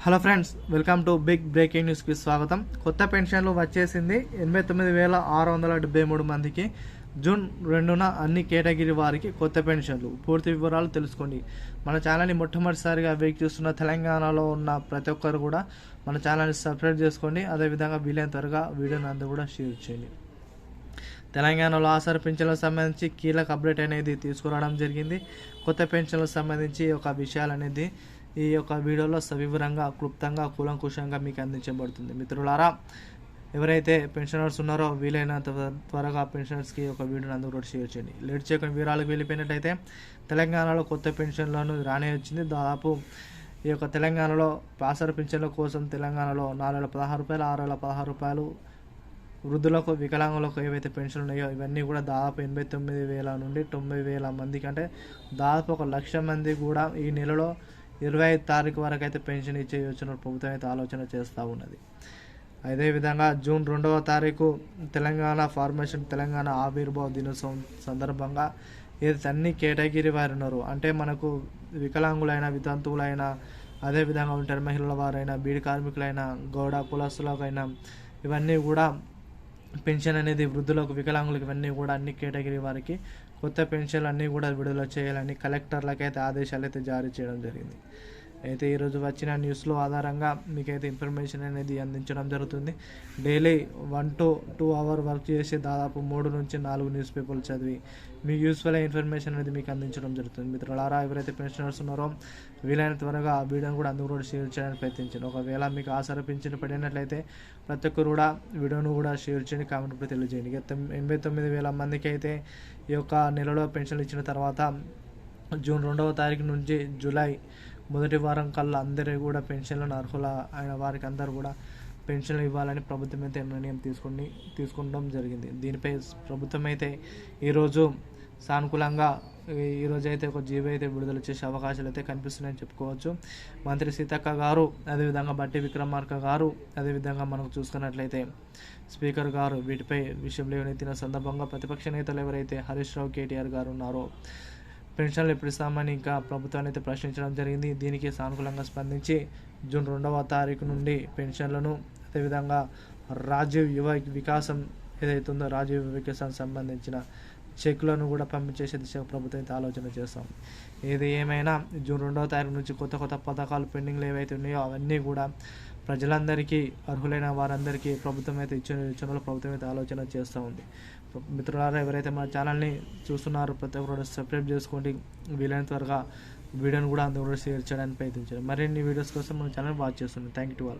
Hello friends, welcome to big breaking న్యూస్కి స్వాగతం. కొత్త పెన్షన్లు వచ్చేసింది. 89,673 మందికి జూన్ 2న అన్ని కేటగిరీ వారికి కొత్త పెన్షన్లు. పూర్తి వివరాలు తెలుసుకోండి. మన ఛానల్ని మొట్టమొదటిసారిగా వీక్షిస్తున్న తెలంగాణలో ఉన్న ప్రతి ఒక్కరు కూడా మన ఛానల్ని సబ్స్క్రైబ్ చేసుకోండి. అదేవిధంగా వీలైన త్వరగా వీడియోని అందరూ కూడా షేర్ చేయండి. తెలంగాణలో ఆసరా పెన్షన్లకు సంబంధించి కీలక అప్డేట్ అనేది తీసుకురావడం జరిగింది. కొత్త పెన్షన్లకు సంబంధించి ఒక విషయాలు అనేది ఈ యొక్క వీడియోలో సవివరంగా, క్లుప్తంగా, కూలంకుషంగా మీకు అందించబడుతుంది. మిత్రులారా, ఎవరైతే పెన్షనర్స్ ఉన్నారో వీలైనంత త్వరగా పెన్షనర్స్కి ఒక వీడియోని అందరూ కూడా షేర్ చేయండి. లేట్ చేయకుండా వివరాలకు వెళ్ళిపోయినట్టయితే తెలంగాణలో కొత్త పెన్షన్లను రానే వచ్చింది. దాదాపు ఈ యొక్క తెలంగాణలో ఆసరా పెన్షన్ల కోసం తెలంగాణలో 4,016 రూపాయలు, 6,016 రూపాయలు వృద్ధులకు, వికలాంగులకు ఏవైతే పెన్షన్లు ఉన్నాయో ఇవన్నీ కూడా దాదాపు 89,000 నుండి 90,000 మందికి, అంటే దాదాపు 1,00,000 మంది కూడా ఈ నెలలో 25 తారీఖు వరకు అయితే పెన్షన్ ఇచ్చే యోచన ప్రభుత్వం అయితే ఆలోచన చేస్తూ ఉన్నది. అదేవిధంగా జూన్ 2వ తారీఖు తెలంగాణ ఫార్మేషన్, తెలంగాణ ఆవిర్భావ దినోత్సవం సందర్భంగా ఏదైతే అన్ని కేటగిరీ వారు ఉన్నారు, అంటే మనకు వికలాంగులైన, వితంతువులైన, అదేవిధంగా ఒంటరి మహిళల వారైనా, బీడి కార్మికులైనా, గౌడ కులస్తులకైనా ఇవన్నీ కూడా పెన్షన్ అనేది వృద్ధులకు, వికలాంగులకు ఇవన్నీ కూడా అన్ని కేటగిరీ వారికి కొత్త పెన్షన్లు అన్నీ కూడా విడుదల చేయాలని కలెక్టర్లకైతే ఆదేశాలు అయితే జారీ చేయడం జరిగింది. అయితే ఈరోజు వచ్చిన న్యూస్లో ఆధారంగా మీకైతే ఇన్ఫర్మేషన్ అనేది అందించడం జరుగుతుంది. డైలీ 1 to 2 అవర్ వర్క్ చేసి దాదాపు 3 నుంచి 4 న్యూస్ పేపర్లు చదివి మీకు యూస్ఫుల్ ఇన్ఫర్మేషన్ అనేది మీకు అందించడం జరుగుతుంది. మిత్రులారా, ఎవరైతే పెన్షనర్స్ ఉన్నారో వీలైన త్వరగా ఆ వీడియోని కూడా అందరూ కూడా షేర్ చేయడానికి ప్రయత్నించండి. ఒకవేళ మీకు ఆసరా పెన్షన్ పడినట్లయితే ప్రతి ఒక్కరు కూడా వీడియోను కూడా షేర్ చేయండి, కామెంట్ కూడా తెలియజేయండి. 89,000 మందికి అయితే ఈ యొక్క నెలలో పెన్షన్లు ఇచ్చిన తర్వాత జూన్ 2వ తారీఖు నుంచి జూలై మొదటి వారం కల్లా అందరూ కూడా పెన్షన్లను అర్హుల అయిన వారికి అందరూ కూడా పెన్షన్లు ఇవ్వాలని ప్రభుత్వం అయితే నిర్ణయం తీసుకోవడం జరిగింది. దీనిపై ప్రభుత్వం అయితే ఈరోజు సానుకూలంగా ఈరోజు అయితే ఒక జీవో అయితే విడుదల చేసే అవకాశాలు అయితే కనిపిస్తున్నాయని చెప్పుకోవచ్చు. మంత్రి సీతక్క గారు, అదేవిధంగా బట్టి విక్రమార్క గారు, అదేవిధంగా మనకు చూసుకున్నట్లయితే స్పీకర్ గారు వీటిపై విషయంలో లేవనెత్తిన సందర్భంగా ప్రతిపక్ష నేతలు ఎవరైతే హరీష్ రావు, కేటీఆర్ గారు ఉన్నారో పెన్షన్లు ఎప్పుడు ఇస్తామని ఇంకా ప్రభుత్వాన్ని అయితే ప్రశ్నించడం జరిగింది. దీనికి సానుకూలంగా స్పందించి జూన్ 2వ తారీఖు నుండి పెన్షన్లను, అదేవిధంగా రాజీవ్ యువ వికాసం ఏదైతుందో రాజీవ్ యువ వికాసానికి సంబంధించిన చెక్లను కూడా పంపించేసే దిశగా ప్రభుత్వం అయితే ఆలోచన చేస్తాం. ఏది ఏమైనా జూన్ 2వ తారీఖు నుంచి కొత్త పథకాలు పెండింగ్లు ఏవైతే ఉన్నాయో అవన్నీ కూడా ప్రజలందరికీ, అర్హులైన వారందరికీ ప్రభుత్వం అయితే ఇచ్చిన యోచనలో ప్రభుత్వం అయితే ఆలోచన చేస్తూ ఉంది. మిత్రులారా, ఎవరైతే మన ఛానల్ని చూస్తున్నారో ప్రతి ఒక్కరు సబ్స్క్రైబ్ చేసుకోండి. వీలైన త్వరగా వీడియోని కూడా అందరూ షేర్ చేయడానికి ప్రయత్నించండి. మరిన్ని వీడియోస్ కోసం మన ఛానల్ వాచ్ చేస్తుంది. Thank you to all.